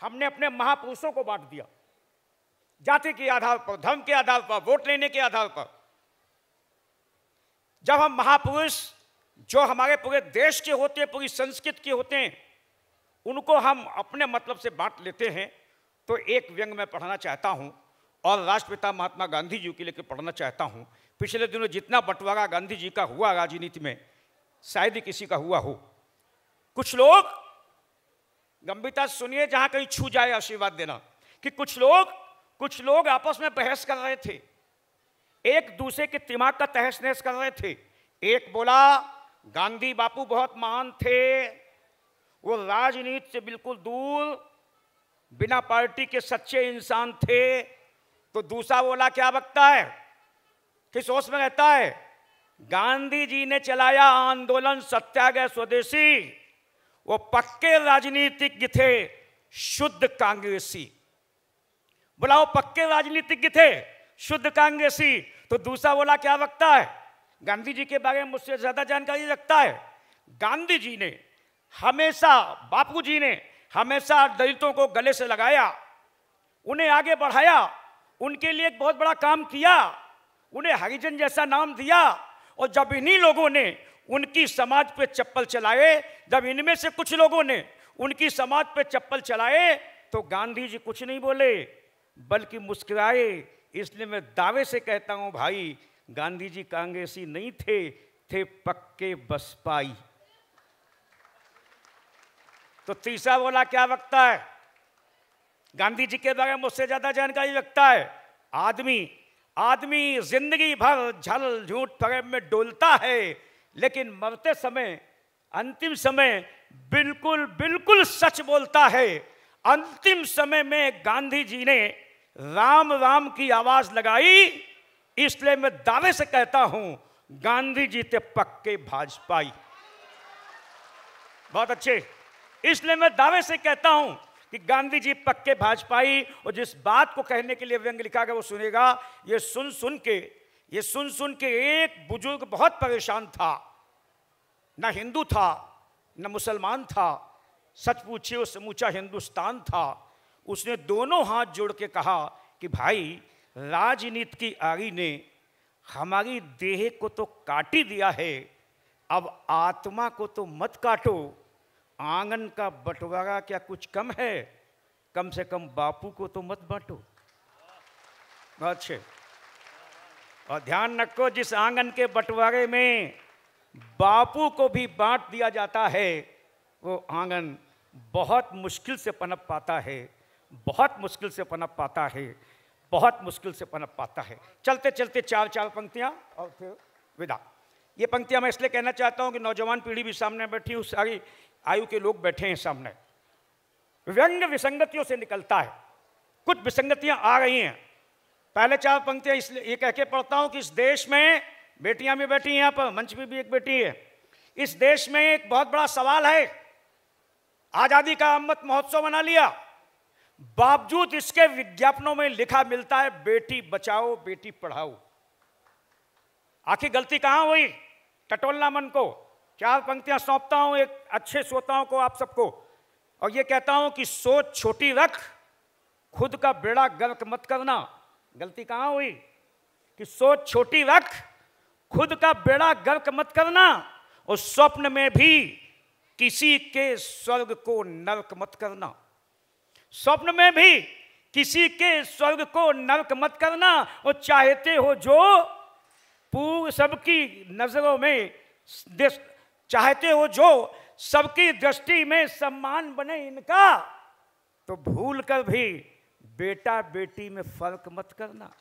हमने अपने महापुरुषों को बांट दिया, जाति के आधार पर, धर्म के आधार पर, वोट लेने के आधार पर। जब हम महापुरुष जो हमारे पूरे देश के होते हैं, पूरी संस्कृति के होते हैं, उनको हम अपने मतलब से बांट लेते हैं, तो एक व्यंग मैं पढ़ना चाहता हूं और राष्ट्रपिता महात्मा गांधी जी के लिए पढ़ना चाहता हूं। पिछले दिनों जितना बंटवारा गांधी जी का हुआ राजनीति में, शायद ही किसी का हुआ हो। कुछ लोग, गंभीरता से सुनिए, जहां कहीं छू जाए आशीर्वाद देना, कि कुछ लोग आपस में बहस कर रहे थे, एक दूसरे के दिमाग का तहस नहस कर रहे थे। एक बोला गांधी बापू बहुत महान थे, वो राजनीति से बिल्कुल दूर, बिना पार्टी के सच्चे इंसान थे। तो दूसरा बोला क्या बकता है, किस सोच में रहता है, गांधी जी ने चलाया आंदोलन सत्याग्रह स्वदेशी, वो पक्के राजनीतिज्ञ थे, शुद्ध कांग्रेसी। बोला वो पक्के राजनीतिज्ञ थे, शुद्ध कांग्रेसी। तो दूसरा बोला क्या बकता है, गांधी जी के बारे में मुझसे ज्यादा जानकारी रखता है। गांधी जी ने हमेशा, बापू जी ने हमेशा दलितों को गले से लगाया, उन्हें आगे बढ़ाया, उनके लिए एक बहुत बड़ा काम किया, उन्हें हरिजन जैसा नाम दिया। और जब इन्हीं लोगों ने उनकी समाज पे चप्पल चलाए, जब इनमें से कुछ लोगों ने उनकी समाज पे चप्पल चलाए, तो गांधी जी कुछ नहीं बोले बल्कि मुस्कुराए। इसलिए मैं दावे से कहता हूं भाई, गांधी जी कांग्रेसी नहीं थे पक्के बसपाई। तो तीसरा बोला क्या बकता है, गांधी जी के बारे में मुझसे ज्यादा जानकारी रखता है। आदमी जिंदगी भर झल झूठ फरेब में डोलता है, लेकिन मरते समय, अंतिम समय बिल्कुल सच बोलता है। अंतिम समय में गांधी जी ने राम राम की आवाज लगाई। इसलिए मैं दावे से कहता हूं, गांधी जी थे पक्के भाजपाई। बहुत अच्छे। इसलिए मैं दावे से कहता हूं कि गांधी जी पक्के भाजपाई। और जिस बात को कहने के लिए व्यंग लिखा गया वो सुनेगा। ये सुन सुन के एक बुजुर्ग बहुत परेशान था, ना हिंदू था न मुसलमान था, सच पूछिए वो समूचा हिंदुस्तान था। उसने दोनों हाथ जोड़ के कहा कि भाई, राजनीति की आगी ने हमारी देह को तो काट ही दिया है, अब आत्मा को तो मत काटो। आंगन का बंटवारा क्या कुछ कम है, कम से कम बापू को तो मत बांटो। अच्छे। और ध्यान रखो, जिस आंगन के बंटवारे में बापू को भी बांट दिया जाता है, वो आंगन बहुत मुश्किल से पनप पाता है, बहुत मुश्किल से पनप पाता है, बहुत मुश्किल से पनप पाता है। चलते चलते चार पंक्तियां और फिर विदा। ये पंक्तियां मैं इसलिए कहना चाहता हूं कि नौजवान पीढ़ी भी सामने बैठी हूं, सारी आयु के लोग बैठे हैं सामने। व्यंग विसंगतियों से निकलता है, कुछ विसंगतियां आ रही हैं। पहले चार पंक्तियां इसलिए ये कह के पढ़ता हूं कि इस देश में, बेटियां भी बैठी हैं यहाँ पर, मंच में भी एक बेटी है, इस देश में एक बहुत बड़ा सवाल है। आजादी का अमृत महोत्सव मना लिया, बावजूद इसके विज्ञापनों में लिखा मिलता है बेटी बचाओ बेटी पढ़ाओ। आखिर गलती कहां हुई, टटोलना मन को। चार पंक्तियां सौंपता हूं एक अच्छे श्रोताओं को, आप सबको, और ये कहता हूं कि सोच छोटी रख, खुद का बेड़ा गर्क मत करना। गलती कहां हुई कि सोच छोटी रख, खुद का बेड़ा गर्क मत करना, और स्वप्न में भी किसी के स्वर्ग को नरक मत करना। स्वप्न में भी किसी के स्वर्ग को नरक मत करना। और चाहते हो जो पूर्व सबकी नजरों में, चाहते हो जो सबकी दृष्टि में सम्मान बने इनका, तो भूल कर भी बेटा बेटी में फर्क मत करना।